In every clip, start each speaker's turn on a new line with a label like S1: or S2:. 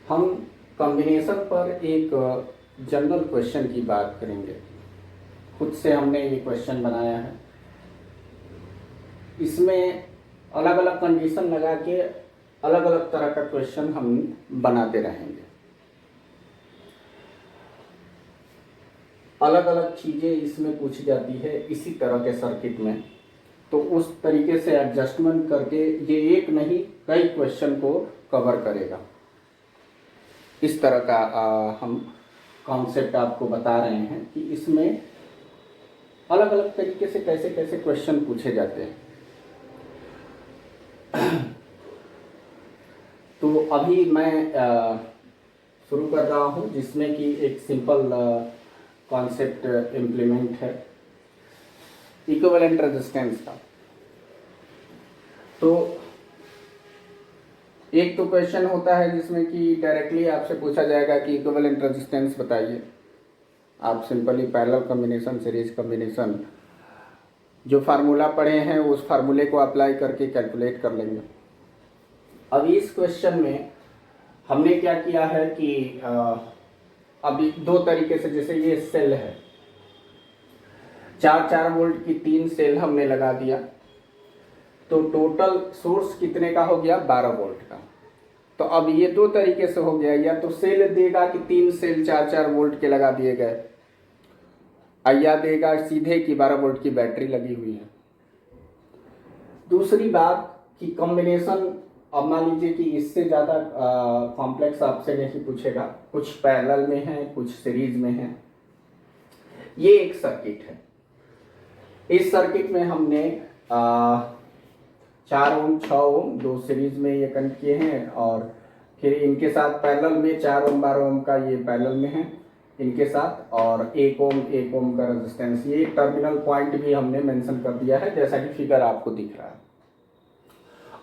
S1: हम कॉम्बिनेशन पर एक जनरल क्वेश्चन की बात करेंगे। खुद से हमने ये क्वेश्चन बनाया है। इसमें अलग अलग कंडीशन लगा के अलग अलग तरह का क्वेश्चन हम बनाते रहेंगे। अलग अलग चीज़ें इसमें पूछी जाती है इसी तरह के सर्किट में, तो उस तरीके से एडजस्टमेंट करके ये एक नहीं कई क्वेश्चन को कवर करेगा। इस तरह का हम कॉन्सेप्ट आपको बता रहे हैं कि इसमें अलग अलग तरीके से कैसे कैसे क्वेश्चन पूछे जाते हैं। तो अभी मैं शुरू कर रहा हूँ जिसमें कि एक सिंपल कॉन्सेप्ट इम्प्लीमेंट है इक्विवेलेंट रेजिस्टेंस का। तो एक तो क्वेश्चन होता है जिसमें कि डायरेक्टली आपसे पूछा जाएगा कि इक्विवेलेंट रेजिस्टेंस बताइए। आप simply parallel combination, series combination जो फार्मूला पढ़े हैं उस फार्मूले को अप्लाई करके कैलकुलेट कर लेंगे। अब इस क्वेश्चन में हमने क्या किया है कि अभी दो तरीके से, जैसे ये सेल है, 4 वोल्ट की 3 सेल हमने लगा दिया, तो टोटल सोर्स कितने का हो गया, 12 वोल्ट का। तो अब ये दो तरीके से हो गया, या तो सेल देगा कि 3 सेल 4 वोल्ट के लगा दिए गए, या देगा सीधे कि 12 वोल्ट की बैटरी लगी हुई है। दूसरी बात कि कॉम्बिनेशन, अब मान लीजिए कि इससे ज़्यादा कॉम्प्लेक्स आपसे नहीं पूछेगा, कुछ पैरेलल में है कुछ सीरीज में है। ये एक सर्किट है। इस सर्किट में हमने 4 ओम 6 ओम दो सीरीज में ये कनेक्ट किए हैं, और फिर इनके साथ पैरेलल में 4 ओम 12 ओम का ये पैरेलल में है इनके साथ, और 1 ओम का रेजिस्टेंस। ये टर्मिनल पॉइंट भी हमने मेंशन कर दिया है जैसा कि फिगर आपको दिख रहा है।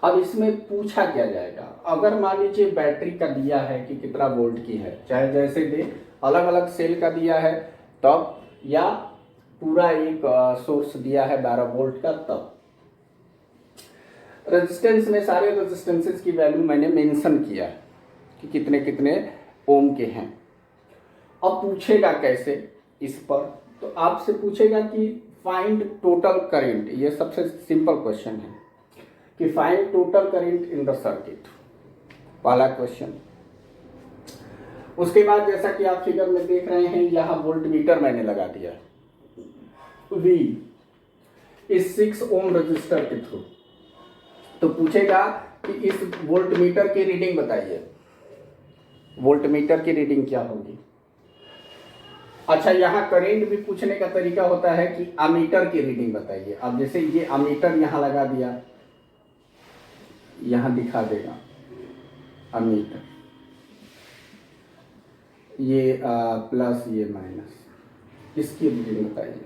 S1: अब इसमें पूछा क्या जाएगा, अगर मान लीजिए बैटरी का दिया है कि कितना वोल्ट की है, चाहे जैसे दे, अलग अलग सेल का दिया है तब, या पूरा एक सोर्स दिया है 12 वोल्ट का तब। रेजिस्टेंस में सारे रेजिस्टेंसेस की वैल्यू मैंने मेंशन किया है कि कितने कितने ओम के हैं। अब पूछेगा कैसे इस पर, तो आपसे पूछेगा कि फाइंड टोटल करंट। ये सबसे सिंपल क्वेश्चन है कि find total current in the circuit, पहला क्वेश्चन। उसके बाद जैसा कि आप फिगर में देख रहे हैं, यहाँ वोल्ट मीटर मैंने लगा दिया है V इस 6 ओम रजिस्टर के थ्रू। तो पूछेगा कि इस वोल्ट मीटर की रीडिंग बताइए, वोल्ट मीटर की रीडिंग क्या होगी। अच्छा, यहाँ करंट भी पूछने का तरीका होता है कि अमीटर की रीडिंग बताइए। अब जैसे ये अमीटर यहाँ लगा दिया, यहाँ दिखा देगा अमीटर, ये प्लस ये माइनस, इसकी रीडिंग बताइए।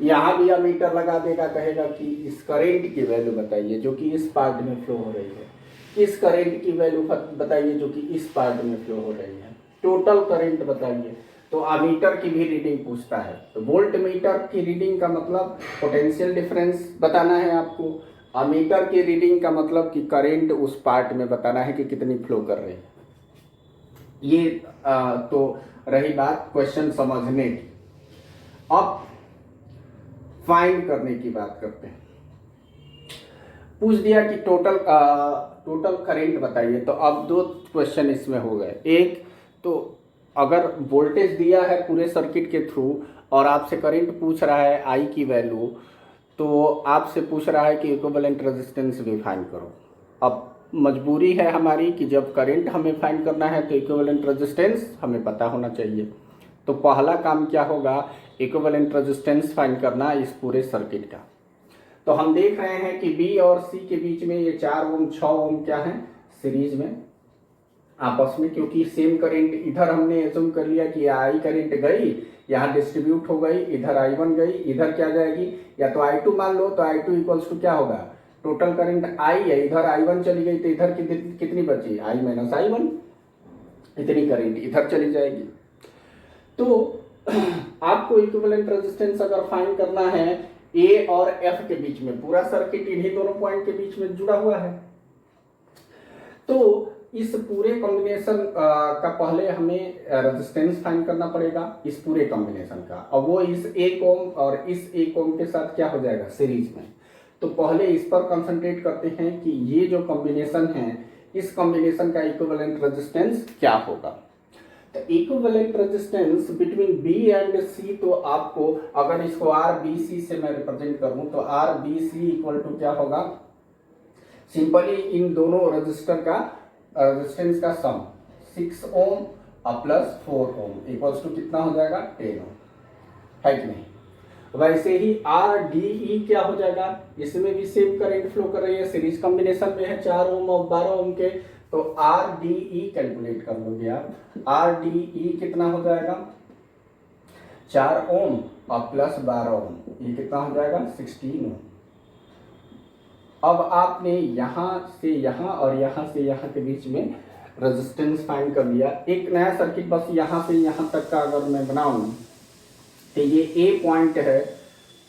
S1: यहाँ भी अमीटर लगा देगा, कहेगा कि इस करंट की वैल्यू बताइए जो कि इस पार्ट में फ्लो हो रही है, इस करंट की वैल्यू बताइए जो कि इस पार्ट में फ्लो हो रही है, टोटल करंट बताइए। तो अमीटर की भी रीडिंग पूछता है। तो वोल्ट मीटर की रीडिंग का मतलब पोटेंशियल डिफरेंस बताना है आपको, अमीटर की रीडिंग का मतलब कि करंट उस पार्ट में बताना है कि कितनी फ्लो कर रही है। ये तो रही बात क्वेश्चन समझने की। अब फाइंड करने की बात करते हैं। पूछ दिया कि टोटल करंट बताइए, तो अब दो क्वेश्चन इसमें हो गए। एक तो अगर वोल्टेज दिया है पूरे सर्किट के थ्रू और आपसे करंट पूछ रहा है आई की वैल्यू, तो आपसे पूछ रहा है कि इक्विवेलेंट रेजिस्टेंस भी फाइंड करो। अब मजबूरी है हमारी कि जब करंट हमें फाइंड करना है तो इक्विवेलेंट रेजिस्टेंस हमें पता होना चाहिए। तो पहला काम क्या होगा, इक्विवेलेंट रेजिस्टेंस फाइंड करना इस पूरे सर्किट का। तो हम देख रहे हैं कि बी और सी के बीच में ये 4 ओम 6 ओम क्या है, सीरीज में आपस में, क्योंकि सेम करंट इधर हमने एज्यूम कर लिया कि आई करंट गई, यहाँ डिस्ट्रीब्यूट हो गई, इधर I1 गई, इधर क्या जाएगी, या तो I2 मान लो, तो I2 इक्वल्स टू क्या होगा, टोटल करंट I है, इधर I1 चली गई तो इधर कितनी बची, I माइनस I1, इतनी करंट इधर चली जाएगी। तो आपको इक्विवेलेंट रेजिस्टेंस अगर फाइंड करना है ए और एफ के बीच में, पूरा सर्किट इन्हीं दोनों पॉइंट के बीच में जुड़ा हुआ है, तो इस पूरे कॉम्बिनेशन का पहले हमें रेजिस्टेंस फाइंड करना पड़ेगा, इस पूरे कॉम्बिनेशन का, और वो इस 1 ओम और इस 1 ओम के साथ क्या हो जाएगा, सीरीज में। तो पहले इस पर कंसंट्रेट करते हैं कि ये जो कॉम्बिनेशन है, इस कॉम्बिनेशन का इक्विवेलेंट रेजिस्टेंस क्या होगा। तो equivalent resistance between B and C, तो आपको अगर इसको आर बी सी से मैं रिप्रेजेंट करूं तो R B C equal to क्या होगा, सिंपली इन दोनों रजिस्टर का रेजिस्टेंस का sum 6 ohm plus 4 ohm equals to कितना हो जाएगा, 10 ओम, है कि नहीं। वैसे ही आर डी ई क्या हो जाएगा, इसमें भी सेम करंट फ्लो कर रही है, सीरीज कॉम्बिनेशन में है 4 ओम और 12 ओम के, तो आर डी ई कैलकुलेट कर लोगे आप। आर डी ई कितना हो जाएगा, 4 ओम और प्लस 12 ओम, ये कितना हो जाएगा, 16 ओम। अब आपने यहां से यहां और यहां से यहां के बीच में रेजिस्टेंस फाइंड कर लिया। एक नया सर्किट बस यहां से यहां तक का अगर मैं बनाऊं तो ये ए पॉइंट है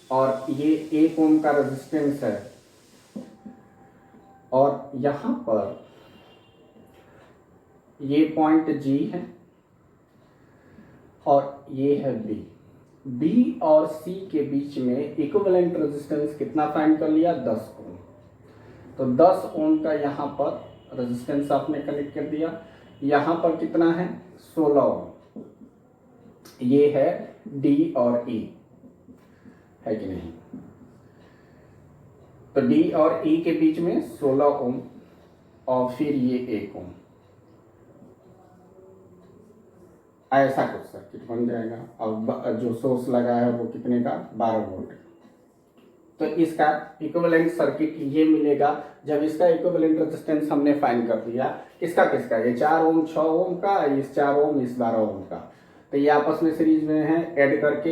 S1: और ये 1 ओम का रेजिस्टेंस है, और यहां पर ये पॉइंट जी है और ये है बी। बी और सी के बीच में इक्विवेलेंट रेजिस्टेंस कितना फाइंड कर लिया, 10 ओम। तो 10 ओम का यहाँ पर रेजिस्टेंस आपने कनेक्ट कर दिया। यहाँ पर कितना है, 16 ओम। ये है डी और ई, है कि नहीं। तो डी और ई के बीच में 16 ओम और फिर ये 1 ओम, ऐसा कुछ सर्किट बन जाएगा। अब जो सोर्स लगा है वो कितने का, 12 वोल्ट। तो इसका इक्विवेलेंट सर्किट ये मिलेगा जब इसका इक्विवेलेंट रेजिस्टेंस हमने फाइंड कर दिया। किसका किसका, ये 4 ओम 6 ओम का, इस 4 ओम इस 12 ओम का, तो ये आपस में सीरीज में है। ऐड करके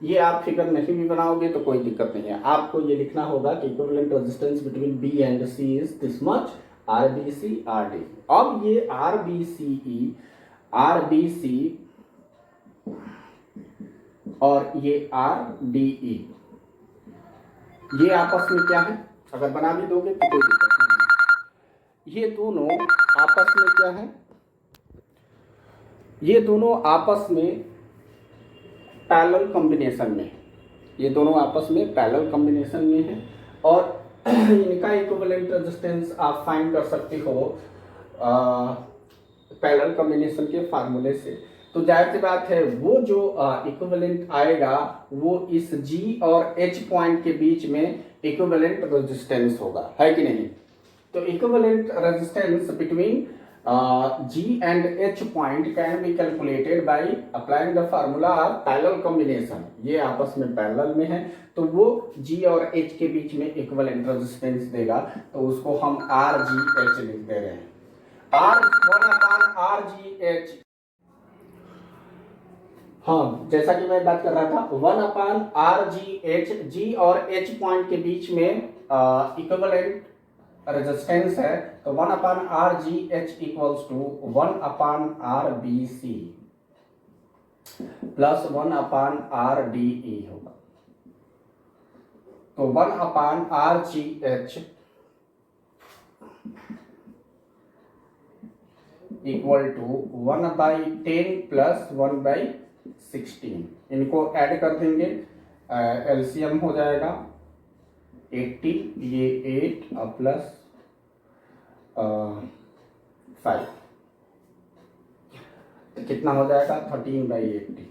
S1: ये आप फिगर नहीं भी बनाओगे तो कोई दिक्कत नहीं है, आपको ये लिखना होगा कि equivalent resistance between B and C is this much, R B C R D. अब ये R B C E, R B C और ये आर डी ई, ये आपस में क्या है, अगर बना भी दोगे तो कोई दिक्कत नहीं। ये दोनों आपस में क्या है, ये दोनों आपस में पैरेलल कॉम्बिनेशन में, ये दोनों आपस में पैरेलल कॉम्बिनेशन में है, और इनका इक्विवेलेंट रेजिस्टेंस आप फाइंड कर सकते हो पैरेलल कॉम्बिनेशन के फार्मूले से। तो जाहिर सी बात है वो जो इक्विवेलेंट आएगा वो इस G और H पॉइंट के बीच में इक्विवेलेंट रेजिस्टेंस होगा, है कि नहीं। तो equivalent resistance between G and H point can be calculated by applying the formula of parallel combination. ये आपस में पैरेलल में है तो वो G और H के बीच में इक्विवेलेंट रेजिस्टेंस देगा, तो उसको हम RGH लिख दे रहे हैं। R1/RGH, हाँ जैसा कि मैं बात कर रहा था, 1/RGH, G और H पॉइंट के बीच में इक्विवेलेंट रेजिस्टेंस है, तो 1/RGH equals to 1/RBC plus 1/RDE होगा। तो 1/RGH इक्वल टू 1/10 प्लस 1/16। इनको ऐड कर देंगे, एलसीएम हो जाएगा 80, ये 8 और प्लस 5, तो कितना हो जाएगा 13/80,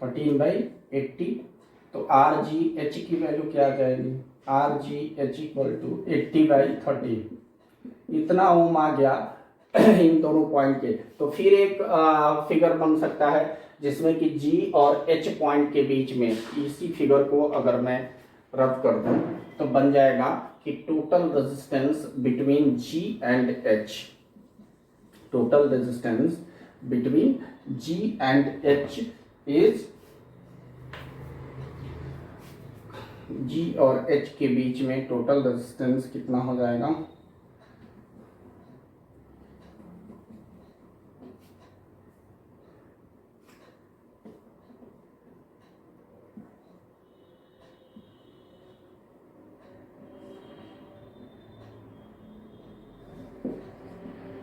S1: 13/80। तो RGH की वैल्यू क्या आ जाएगी, RGH इक्वल टू 80/13, इतना ओम आ गया इन दोनों पॉइंट के। तो फिर एक फिगर बन सकता है जिसमें कि G और H पॉइंट के बीच में, इसी फिगर को अगर मैं रब कर दूं तो बन जाएगा कि total resistance between G and H, total resistance between G and H is, G और H के बीच में टोटल रेजिस्टेंस कितना हो जाएगा,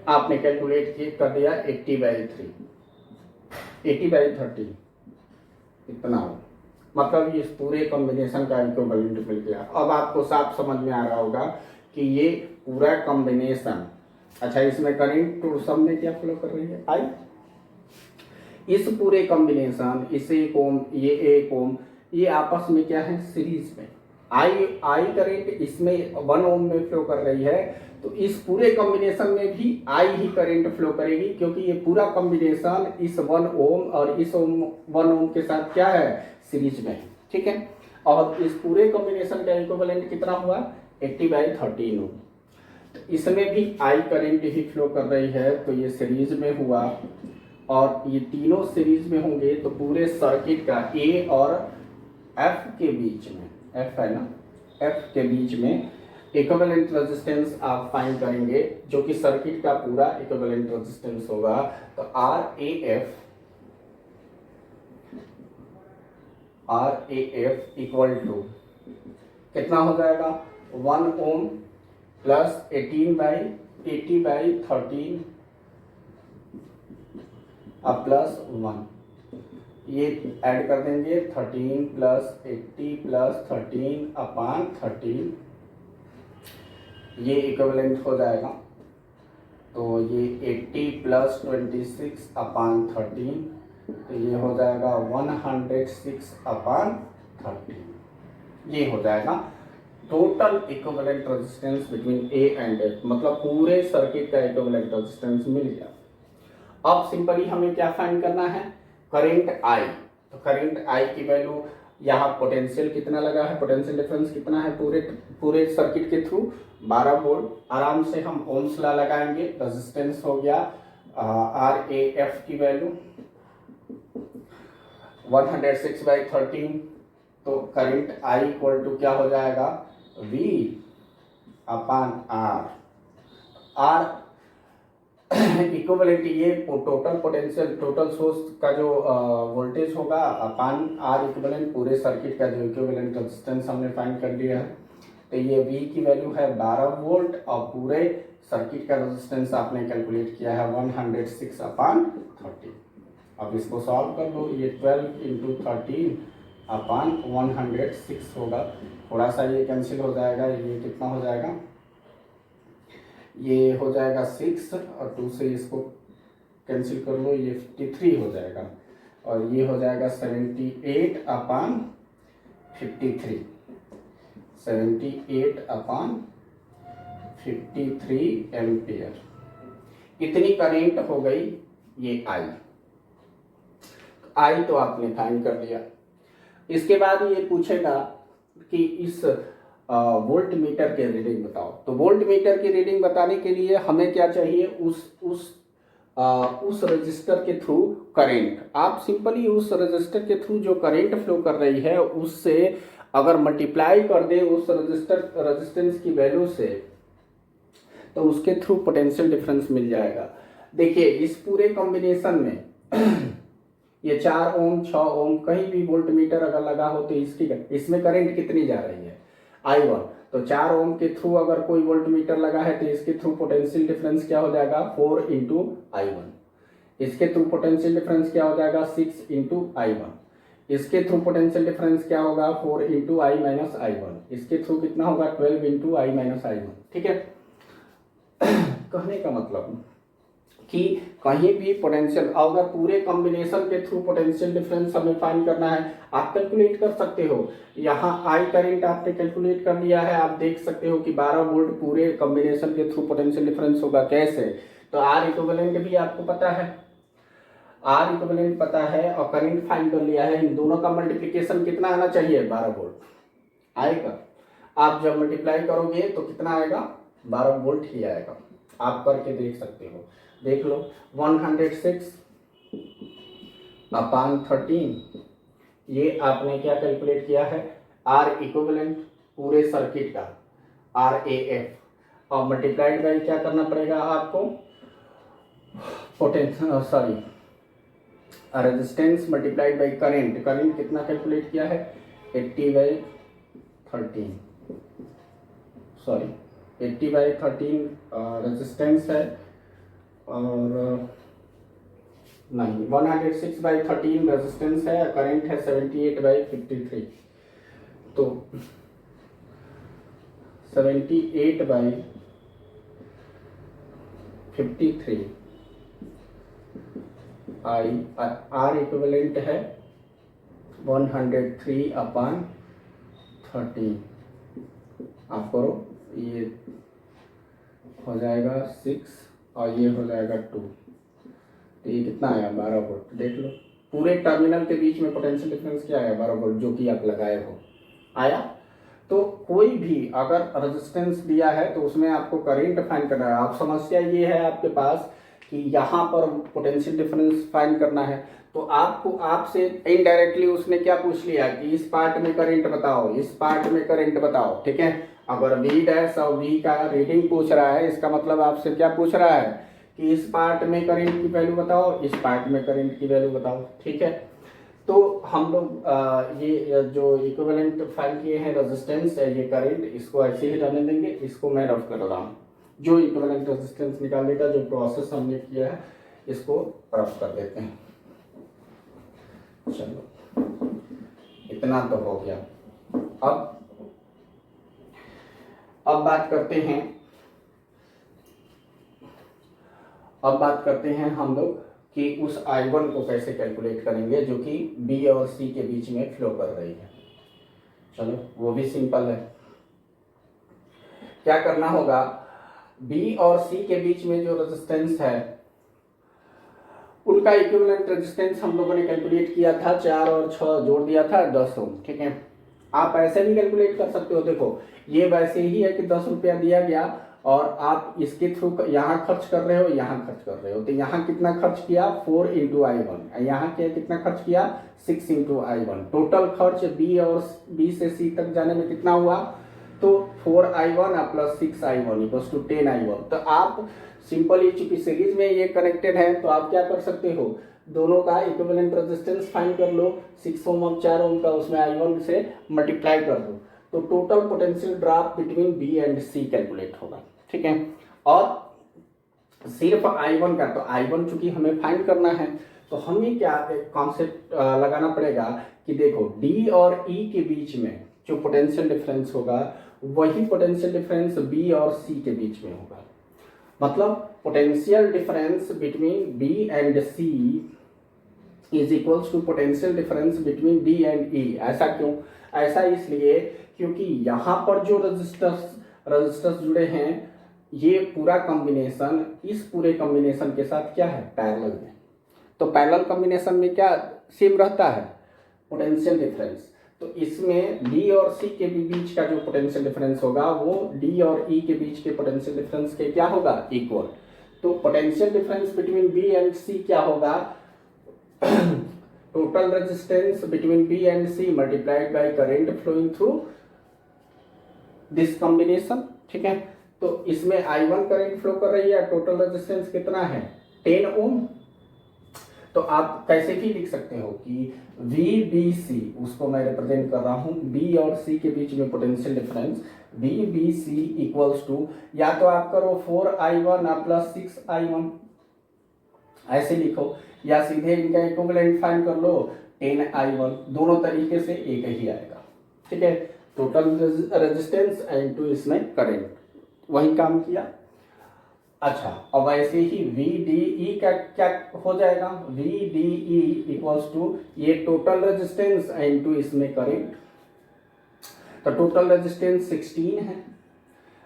S1: आपने कैलकुलेट कर दिया 80/3, 80/30 इतना हो, मतलब इस पूरे कॉम्बिनेशन का इक्विवेलेंट मिल गया। अब आपको साफ समझ में आ रहा होगा कि ये पूरा कॉम्बिनेशन, अच्छा इसमें करंट तो सब में क्या फ्लो कर रही है, आई। इस पूरे कॉम्बिनेशन, इस 1 ओम, ये 1 ओम, ये आपस में क्या है, सीरीज में। आई करंट इसमें 1 ओम में फ्लो कर रही है, तो इस पूरे कॉम्बिनेशन में भी आई ही करंट फ्लो करेगी, क्योंकि ये पूरा कॉम्बिनेशन इस 1 ओम और इस 1 ओम के साथ क्या है, सीरीज में, ठीक है। और इस पूरे कॉम्बिनेशन का इक्विवेलेंट कितना हुआ, 80/13 ओम। तो इसमें भी आई करंट ही फ्लो कर रही है, तो ये सीरीज में हुआ, और ये तीनों सीरीज में होंगे, तो पूरे सर्किट का ए और एफ के बीच में, एफ है ना, एफ के बीच में इक्विवेलेंट रेजिस्टेंस आप फाइंड करेंगे, जो कि सर्किट का पूरा इक्विवेलेंट रेजिस्टेंस होगा। तो R A F equal to कितना हो जाएगा, 1 ओम प्लस 80/13 अब प्लस 1, ये ऐड कर देंगे 13 प्लस 80 प्लस 13/13, ये इक्विवेलेंट हो जाएगा। तो ये 80 प्लस 26/13, तो ये हो जाएगा 106/13, ये हो जाएगा total equivalent resistance between A and F, मतलब पूरे सर्किट का इक्विवेलेंट रेजिस्टेंस मिल गया। अब सिंपली हमें क्या फाइंड करना है, करंट आई। तो करंट आई की वैल्यू, यहाँ पोटेंशियल कितना लगा है, पोटेंशियल डिफरेंस कितना है पूरे सर्किट के थ्रू, 12 वोल्ट। आराम से हम ओम्स लॉ लगाएंगे, रेजिस्टेंस हो गया आर ए एफ की वैल्यू 106/13, तो करंट आई इक्वल टू क्या हो जाएगा, V upon R. R equivalent, ये टोटल पोटेंशियल, टोटल सोर्स का जो वोल्टेज होगा अपान आर इक्विवेलेंट, पूरे सर्किट का जो इक्विवेलेंट रेजिस्टेंस हमने फाइंड कर लिया है। तो ये V की वैल्यू है 12 वोल्ट, और पूरे सर्किट का रेजिस्टेंस आपने कैलकुलेट किया है 106/13। अब इसको सॉल्व कर लो, ये 12 × 13/106 होगा, थोड़ा सा ये कैंसिल हो जाएगा, ये कितना हो जाएगा, ये हो जाएगा 6, और 2 से इसको कैंसिल कर लो, ये 53 हो जाएगा, और ये हो जाएगा 78/53, 78/53 एम्पियर। इतनी करंट हो गई ये आई तो आपने फाइंड कर लिया। इसके बाद ये पूछेगा कि इस वोल्ट मीटर के रीडिंग बताओ। तो वोल्ट मीटर की रीडिंग बताने के लिए हमें क्या चाहिए, उस रजिस्टर के थ्रू करंट। आप सिंपली उस रजिस्टर के थ्रू जो करंट फ्लो कर रही है उससे अगर मल्टीप्लाई कर दे उस रेजिस्टेंस की वैल्यू से, तो उसके थ्रू पोटेंशियल डिफरेंस मिल जाएगा। देखिए इस पूरे कॉम्बिनेशन में ये 4 ओम 6 ओम कहीं भी वोल्ट मीटर अगर लगा हो तो इसमें करंट कितनी जा रही है, I1। तो 4 ओम के थ्रू अगर कोई वोल्ट मीटर लगा है तो इसके थ्रू पोटेंशियल डिफरेंस क्या हो जाएगा, 4 × I1। इसके थ्रू पोटेंशियल डिफरेंस क्या हो जाएगा, 6 × I1। इसके थ्रू पोटेंशियल डिफरेंस क्या होगा, 4 × I - I1। इसके थ्रू कितना होगा, 12 × I - I1। ठीक है। कहने का मतलब कि कहीं भी पोटेंशियल, अगर पूरे कॉम्बिनेशन के थ्रू पोटेंशियल डिफरेंस हमें फाइंड करना है, आप कैलकुलेट कर सकते हो। यहाँ आई करंट आपने कैलकुलेट कर लिया है, आप देख सकते हो कि 12 वोल्ट पूरे कॉम्बिनेशन के थ्रू पोटेंशियल डिफरेंस होगा। कैसे, तो आर इक्विवेलेंट भी आपको पता है, आर इक्विवेलेंट पता है और करंट फाइंड कर लिया है। इन दोनों का मल्टीप्लिकेशन कितना आना चाहिए, 12 वोल्ट आएगा। आप जब मल्टीप्लाई करोगे तो कितना आएगा, 12 वोल्ट ही आएगा। आप करके देख सकते हो, देख लो 106/13, ये आपने क्या कैलकुलेट किया है, आर इक्विवेलेंट पूरे सर्किट का RAF, और मल्टीप्लाइड बाई क्या करना पड़ेगा आपको, resistance multiplied by current. Current कितना कैलकुलेट किया है, 80/13 रेजिस्टेंस है, और नहीं, 106/13 रेजिस्टेंस है, करंट है 78/53। तो 78/53 आर इक्विवेलेंट है 103/13। आप करो, ये हो जाएगा 6 और ये हो जाएगा 2, तो ये कितना आया 12 वोल्ट। देख लो पूरे टर्मिनल के बीच में पोटेंशियल डिफरेंस क्या आया 12 वोल्ट, जो कि आप लगाए हो आया। तो कोई भी अगर रेजिस्टेंस दिया है तो उसमें आपको करंट फाइंड करना है। आप समस्या ये है आपके पास कि यहाँ पर पोटेंशियल डिफरेंस फाइंड करना है, तो आपको आपसे इनडायरेक्टली उसने क्या पूछ लिया कि इस पार्ट में करंट बताओ, इस पार्ट में करंट बताओ, ठीक है। अगर V डैश और V का रीडिंग पूछ रहा है, इसका मतलब आपसे क्या पूछ रहा है कि इस पार्ट में करंट की वैल्यू बताओ, इस पार्ट में करंट की वैल्यू बताओ, ठीक है। तो हम लोग ये जो इक्विवेलेंट फाइंड किए हैं रेजिस्टेंस ये करंट, इसको ऐसे ही रहने देंगे। इसको मैं रफ कर रहा हूँ, जो इक्विवेलेंट रेजिस्टेंस निकालने का जो प्रोसेस हमने किया है इसको रफ कर देते हैं। चलो इतना तो हो गया। अब बात करते हैं हम लोग कि उस I1 को कैसे कैलकुलेट करेंगे जो कि B और C के बीच में फ्लो कर रही है। चलो वो भी सिंपल है। क्या करना होगा, B और C के बीच में जो रेजिस्टेंस है उनका इक्विवेलेंट रेजिस्टेंस हम लोगों ने कैलकुलेट किया था, 4 और 6 जोड़ दिया था 10 ओम, ठीक है। आप ऐसे भी कैलकुलेट कर सकते हो। देखो ये वैसे ही है कि 10 रुपया दिया गया और आप इसके थ्रू यहाँ खर्च कर रहे हो, यहाँ खर्च कर रहे हो, तो यहाँ कितना खर्च किया 4 × I1, यहाँ क्या कितना खर्च किया 6 × I1। टोटल खर्च B से C तक जाने में कितना हुआ, तो 4I1 + 6I1 = 10I1। तो आप सिंपली चूंकि सीरीज में ये कनेक्टेड है तो आप क्या कर सकते हो, दोनों का इक्विवेलेंट रेजिस्टेंस फाइंड कर लो। 6 ओम और 4 ओम का उसमें I1 से मल्टीप्लाई कर दो, तो total potential drop between B and C calculate होगा, ठीक है। और सिर्फ I1 का, तो I1 चूंकि हमें फाइंड करना है तो हमें क्या कॉन्सेप्ट लगाना पड़ेगा कि देखो D और E के बीच में जो पोटेंशियल डिफरेंस होगा वही पोटेंशियल डिफरेंस B और C के बीच में होगा। मतलब potential difference between B and C is equals to potential difference between D and E। ऐसा क्यों? ऐसा इसलिए क्योंकि यहाँ पर जो रजिस्टर्स जुड़े हैं ये पूरा कॉम्बिनेशन इस पूरे कॉम्बिनेशन के साथ क्या है, पैरेलल में। तो पैरेलल कॉम्बिनेशन में क्या सेम रहता है, पोटेंशियल डिफरेंस। तो इसमें D और C के बीच का जो पोटेंशियल डिफरेंस होगा वो D और E के बीच के पोटेंशियल डिफरेंस के क्या होगा, इक्वल। तो potential difference between B and C क्या होगा, total resistance between B and C multiplied by current flowing through this combination, ठीक है। तो इसमें I1 करंट फ्लो कर रही है, टोटल रेजिस्टेंस कितना है 10 ओम। तो आप कैसे भी लिख सकते हो कि VBC, उसको मैं रिप्रेजेंट कर रहा हूं B और C के बीच में potential difference VBC equals to, या तो आप करो 4I1 + 6I1 ऐसे लिखो, या सीधे इनका इक्विवेलेंट फाइंड कर लो 10I1। दोनों तरीके से एक ही आएगा, ठीक है। टोटल रेजिस्टेंस एंड टू इसमें करंट, वही काम किया। अच्छा, अब ऐसे ही VDE का क्या हो जाएगा, VDE इक्वल्स टू ये टोटल रेजिस्टेंस एंड टू इसमें करंट। तो टोटल रेजिस्टेंस 16 है,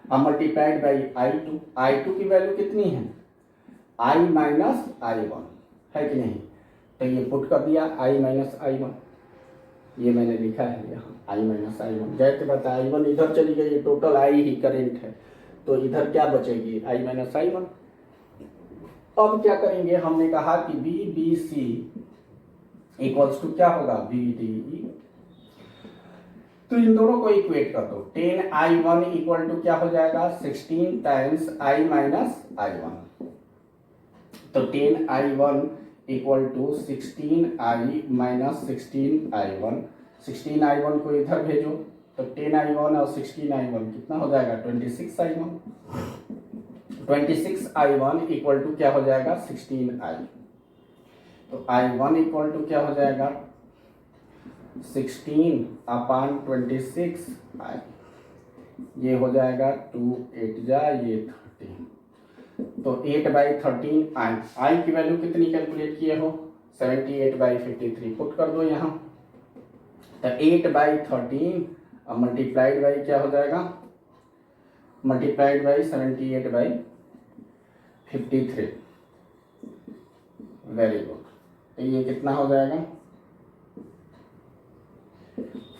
S1: अब मल्टीप्लाइड बाई I2 की वैल्यू कितनी है I - I1 है कि नहीं। तो ये पुट कर दिया I - I1, ये मैंने लिखा है यहाँ I - I1। जैसे बता I1 इधर चली गई, ये टोटल I ही करंट है, तो इधर क्या बचेगी I - I1। अब क्या करेंगे, हमने कहा कि VBC इक्वल्स टू क्या होगा VDE। तो इन दोनों को इक्वेट कर दो, 10I1 इक्वल टू क्या हो जाएगा 16 टाइम्स I - I1। तो 10I1 equal to 16I - 16I1। 16I1 को इधर भेजो तो 10I1 और 16I1 कितना हो जाएगा 26I1। 26I1 इक्वल टू क्या हो जाएगा 16I। तो I1 इक्वल टू क्या हो जाएगा 16/26I। ये हो जाएगा 2 8 जा ये 13। तो 8/13 आई की वैल्यू कितनी कैलकुलेट किए हो 78/53 पुट कर दो यहाँ। तो 8/13 मल्टीप्लाइड बाई क्या हो जाएगा मल्टीप्लाइड बाई 78/53। Very good. तो ये कितना हो जाएगा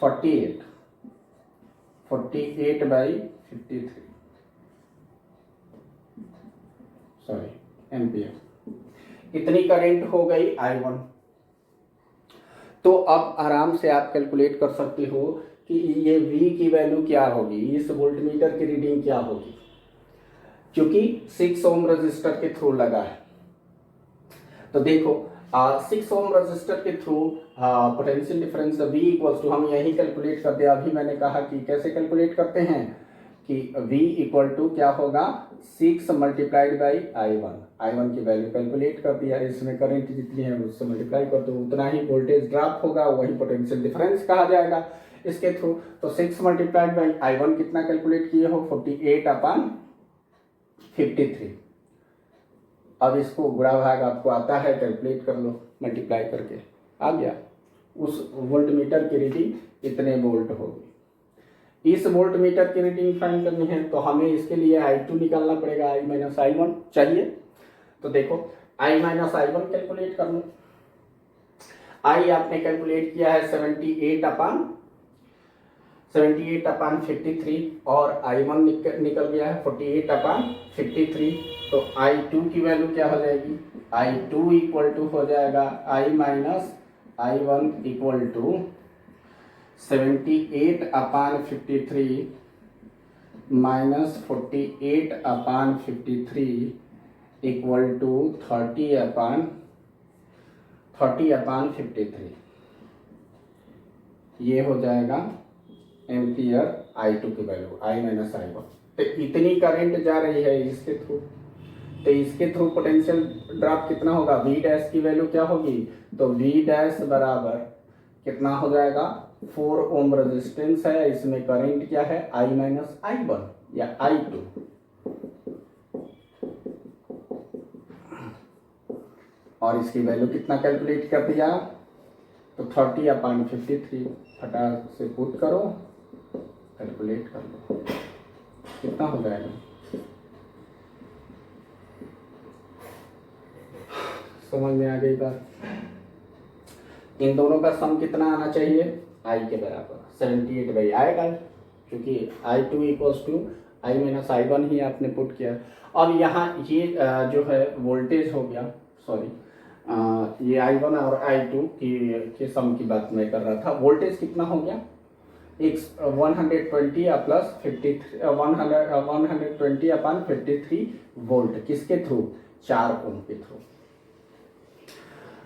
S1: 48/53 सॉरी एम्पियर। इतनी करंट हो गई I1। तो अब आराम से आप कैलकुलेट कर सकते हो कि ये V की वैल्यू क्या होगी, इस वोल्टमीटर की रीडिंग क्या होगी, क्योंकि 6 ओम रजिस्टर के थ्रू लगा है। तो देखो 6 ओम रजिस्टर के through potential difference V equals to हम यही कैलकुलेट करते हैं। अभी मैंने कहा कि कैसे कैलकुलेट करते हैं कि V इक्वल टू क्या होगा 6 मल्टीप्लाइड बाई I1 की वैल्यू कैलकुलेट कर दिया। इसमें करंट जितनी है उससे मल्टीप्लाई कर दो, उतना ही वोल्टेज ड्रॉप होगा, वही पोटेंशियल डिफरेंस कहा जाएगा इसके थ्रू। तो 6 मल्टीप्लाइड बाई I1 कितना कैलकुलेट किए हो 48/53। अब इसको गुणा भाग आपको आता है, कैलकुलेट कर लो मल्टीप्लाई करके, आ गया। उस वोल्टमीटर की रीडिंग इतने वोल्ट होगी। इस वोल्टमीटर की रीडिंग फाइंड करनी है तो हमें इसके लिए I2 निकालना पड़ेगा, I - I1 चाहिए। तो देखो I - I1 कैलकुलेट कर लो। I आपने कैलकुलेट किया है 78/53 और I1 निकल गया है 48/53। तो I2 की वैल्यू क्या हो जाएगी I2 इक्वल टू हो जाएगा I - I1 equal to 78/53 minus 48/53 equal to 30/53। ये हो जाएगा एम्पियर I2 की वैल्यू I - I1। तो इतनी करंट जा रही है इसके थ्रू, तो इसके थ्रू पोटेंशियल ड्रॉप कितना होगा V डैश की वैल्यू क्या होगी। तो V डैश बराबर कितना हो जाएगा 4 ओम रेजिस्टेंस है, इसमें करंट क्या है I - I1 या I2। और इसकी वैल्यू कितना कैलकुलेट कर दिया तो 30/53 फटाक से पुट करो, कैलकुलेट कर लो कितना हो जाएगा। समझ में आ गई बात। इन दोनों का सम कितना आना चाहिए I के बराबर 78 आएगा, क्योंकि I2 equals to I - I1 ही आपने पुट किया। अब यहाँ ये जो है वोल्टेज हो गया, सॉरी ये I1 और I2 के सम की बात मैं कर रहा था। वोल्टेज कितना हो गया 120/53 वोल्ट, किसके थ्रू 4 ओम के थ्रू।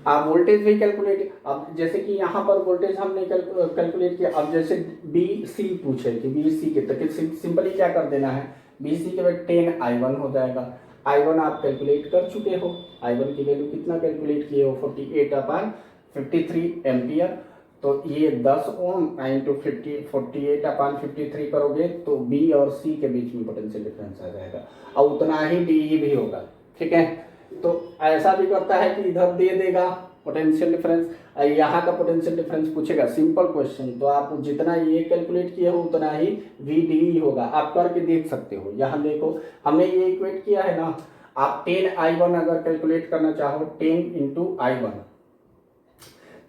S1: आप वोल्टेज भी कैलकुलेट, अब जैसे कि यहाँ पर वोल्टेज हमने कैलकुलेट किया। अब जैसे BC पूछे कि BC के, तो सिंपली क्या कर देना है BC के बाद 10I1 हो जाएगा। I1 आप कैलकुलेट कर चुके हो, I1 की वैल्यू कितना कैलकुलेट किए हो 48/53 एम्पियर। तो ये 10 ओम इंटू 48/53 करोगे तो B और C के बीच में पोटेंशियल डिफरेंस आ जाएगा, और उतना ही DE भी होगा। ठीक है, तो ऐसा भी करता है कि इधर दे देगा पोटेंशियल डिफरेंस, यहाँ का पोटेंशियल डिफरेंस पूछेगा, सिंपल क्वेश्चन। तो आप जितना ये कैलकुलेट किए हो उतना ही VDE होगा, आप करके देख सकते हो। यहाँ देखो हमने ये इक्वेट किया है ना, आप 10I1 अगर कैलकुलेट करना चाहो 10 इंटू I1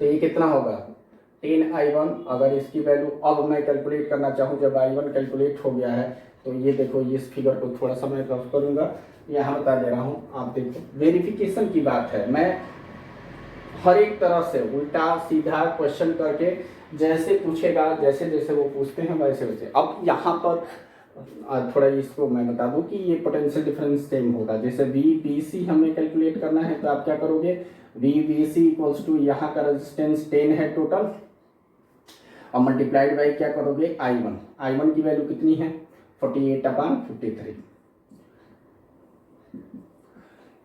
S1: तो ये कितना होगा 10I1। अगर इसकी वैल्यू अब मैं कैलकुलेट करना चाहूँ जब I1 कैलकुलेट हो गया है, तो ये देखो इस फिगर को थोड़ा सा मैं रफ करूँगा, यहाँ बता दे रहा हूँ। आप देखो वेरिफिकेशन की बात है, मैं हर एक तरह से उल्टा सीधा क्वेश्चन करके जैसे पूछेगा, जैसे जैसे वो पूछते हैं वैसे वैसे। अब यहाँ पर थोड़ा इसको मैं बता दूं कि ये पोटेंशियल डिफरेंस सेम होगा। जैसे VBC हमें कैलकुलेट करना है तो आप क्या करोगे VBC इक्वल्स टू यहाँ का रेजिस्टेंस 10 है टोटल, और मल्टीप्लाइड बाई क्या करोगे I1 की वैल्यू कितनी है 48/53।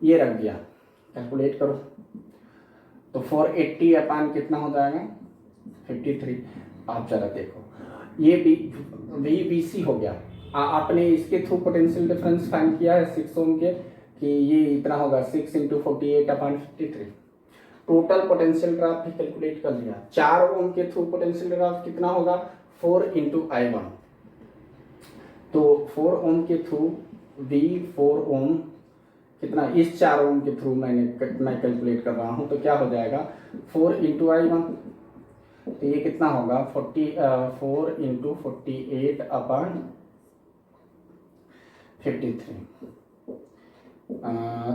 S1: ये रख दिया, कैलकुलेट करो तो 480 अपान कितना हो जाएगा 53। आप जरा देखो ये VBC हो गया। आपने इसके थ्रू पोटेंशियल डिफरेंस फाइंड किया है 6 ओम के कि ये इतना होगा 6 × 48 अपान 53। टोटल पोटेंशियल ड्रॉप भी कैलकुलेट कर लिया। 4 ओम के थ्रू पोटेंशियल ड्रॉप कितना होगा 4 × I1। तो 4 ओम के थ्रू V4 ओम कितना, इस 4 ओम के थ्रू मैं कैलकुलेट कर रहा हूँ तो क्या हो जाएगा 4 × I1। तो ये कितना होगा 4 × 48 अपान 53।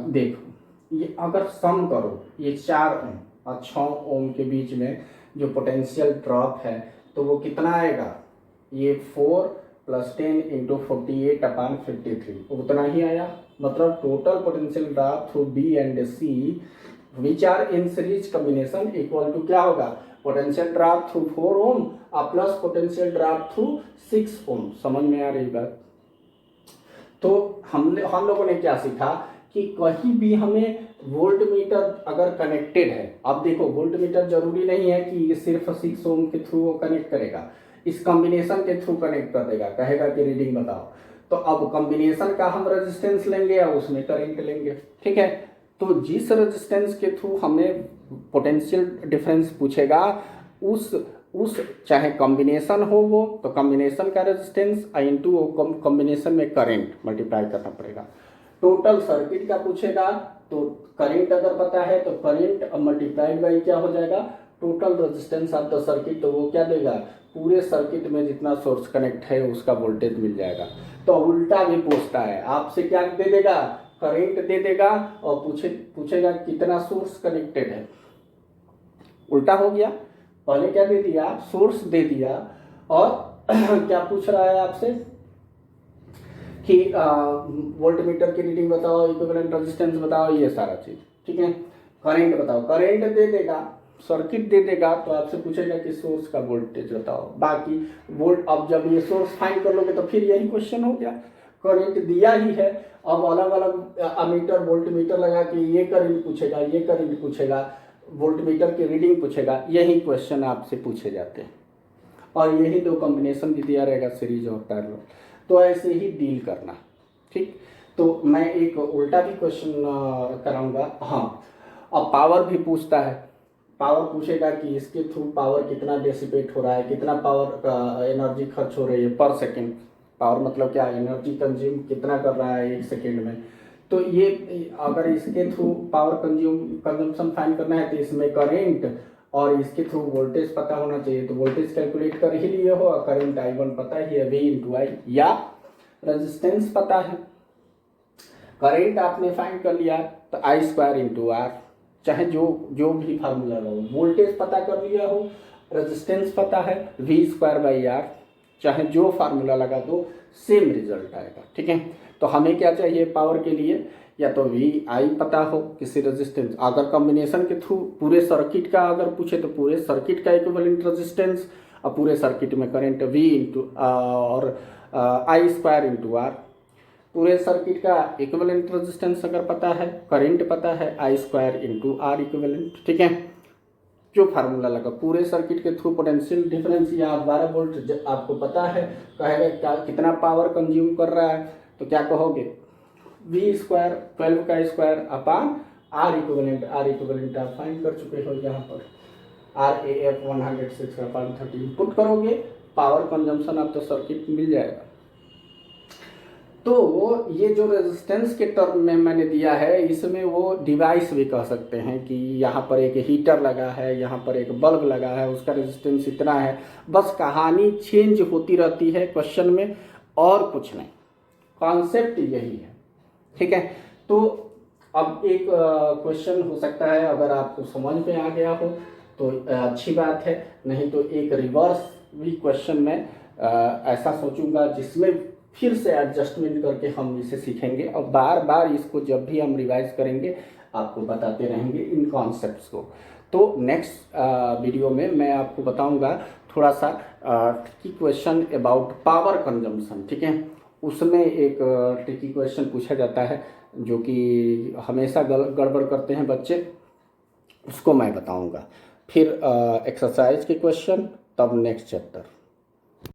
S1: देखो ये अगर सम करो ये 4 ओम और 6 ओम के बीच में जो पोटेंशियल ड्रॉप है तो वो कितना आएगा, ये 4 + 10 × 48 अपान 53 उतना ही आया। मतलब total potential drop through B and C which are in series combination equal to क्या होगा, पोटेंशियल ड्रॉप थ्रू 4 ओम और प्लस पोटेंशियल ड्रॉप थ्रू 6 ओम। समझ में आ रही बात। तो हम लोगों ने क्या सीखा कि कहीं भी हमें वोल्ट मीटर अगर कनेक्टेड है, अब देखो वोल्ट मीटर जरूरी नहीं है कि ये सिर्फ 6 ओम के थ्रू वो कनेक्ट करेगा, इस कॉम्बिनेशन के थ्रू कनेक्ट कर देगा, कहेगा कि रीडिंग बताओ। तो अब कॉम्बिनेशन का हम रेजिस्टेंस लेंगे या उसमें करंट लेंगे, ठीक है। तो जिस रेजिस्टेंस के थ्रू हमें पोटेंशियल डिफरेंस पूछेगा उस चाहे कॉम्बिनेशन हो वो तो कॉम्बिनेशन का रेजिस्टेंस इनटू वो कॉम्बिनेशन में करंट मल्टीप्लाई करना पड़ेगा। टोटल सर्किट का पूछेगा तो करंट अगर पता है तो करंट मल्टीप्लाइड बाई क्या हो जाएगा total resistance of the circuit. तो वो क्या देगा, पूरे सर्किट में जितना सोर्स कनेक्ट है उसका वोल्टेज मिल जाएगा। तो उल्टा भी पूछता है आपसे, क्या दे देगा, करंट दे देगा और पूछेगा कितना सोर्स कनेक्टेड है। उल्टा हो गया, पहले क्या दे दिया, सोर्स दे दिया और क्या पूछ रहा है आपसे कि वोल्ट मीटर की रीडिंग बताओ, इक्विवेलेंट रेजिस्टेंस बताओ, ये सारा चीज, ठीक है। करंट बताओ, करंट दे देगा, सर्किट दे देगा तो आपसे पूछेगा कि सोर्स का वोल्टेज बताओ। बाकी वोल्ट, अब जब ये सोर्स फाइंड कर लोगे तो फिर यही क्वेश्चन हो गया। करंट दिया ही है, अब अलग अलग अमीटर वोल्ट मीटर लगा के ये करंट पूछेगा, ये करंट पूछेगा, वोल्ट मीटर की रीडिंग पूछेगा, यही क्वेश्चन आपसे पूछे जाते हैं। और यही दो कॉम्बिनेशन भी दिया रहेगा, सीरीज और पैरेलल। तो ऐसे ही डील करना, ठीक। तो मैं एक उल्टा भी क्वेश्चन कराऊंगा। हाँ, अब पावर भी पूछता है, पावर पूछेगा कि इसके थ्रू पावर कितना डेसिपेट हो रहा है, कितना पावर एनर्जी खर्च हो रही है पर सेकेंड। पावर मतलब क्या, एनर्जी कंज्यूम कितना कर रहा है 1 सेकेंड में। तो ये अगर इसके थ्रू पावर कंजम्पशन फाइंड करना है तो इसमें करेंट और इसके थ्रू वोल्टेज पता होना चाहिए। तो वोल्टेज कैलकुलेट कर ही लिए हो, करंट I1 पता ही है V × I, या रेजिस्टेंस पता है, करंट आपने फाइंड कर लिया तो I² × R, चाहे जो भी फार्मूला हो। वोल्टेज पता कर लिया हो, रेजिस्टेंस पता है V²/R, चाहे जो फार्मूला लगा दो सेम रिजल्ट आएगा, ठीक है। तो हमें क्या चाहिए पावर के लिए, या तो VI पता हो किसी रेजिस्टेंस, अगर कॉम्बिनेशन के थ्रू पूरे सर्किट का अगर पूछे तो पूरे सर्किट का इक्विवेलेंट रेजिस्टेंस और पूरे सर्किट में करंट V और I² × R। पूरे सर्किट का इक्विवेलेंट रेजिस्टेंस अगर पता है, करंट पता है, I² × R इक्विवेलेंट, ठीक है। जो फार्मूला लगा पूरे सर्किट के थ्रू पोटेंशियल डिफरेंस या 12 वोल्ट आपको पता है, कहेगा क्या कितना पावर कंज्यूम कर रहा है, तो क्या कहोगे V² 12 का square upon R equivalent. R equivalent आप फाइंड कर चुके हो, यहाँ पर RAF 106/30 पुट करोगे, power consumption of the circuit मिल जाएगा। तो ये जो रेजिस्टेंस के टर्म में मैंने दिया है, इसमें वो डिवाइस भी कह सकते हैं कि यहाँ पर एक हीटर लगा है, यहाँ पर एक बल्ब लगा है, उसका रेजिस्टेंस इतना है। बस कहानी चेंज होती रहती है क्वेश्चन में, और कुछ नहीं, कॉन्सेप्ट यही है, ठीक है। तो अब एक क्वेश्चन हो सकता है, अगर आपको समझ में आ गया हो तो अच्छी बात है, नहीं तो एक रिवर्स भी क्वेश्चन में ऐसा सोचूंगा जिसमें फिर से एडजस्टमेंट करके हम इसे सीखेंगे, और बार बार इसको जब भी हम रिवाइज करेंगे आपको बताते रहेंगे इन कॉन्सेप्ट्स को। तो नेक्स्ट वीडियो में मैं आपको बताऊंगा थोड़ा सा की क्वेश्चन अबाउट पावर कंजम्पशन, ठीक है। उसमें एक ट्रिकी क्वेश्चन पूछा जाता है जो कि हमेशा गड़बड़ करते हैं बच्चे, उसको मैं बताऊंगा। फिर एक्सरसाइज के क्वेश्चन, तब नेक्स्ट चैप्टर।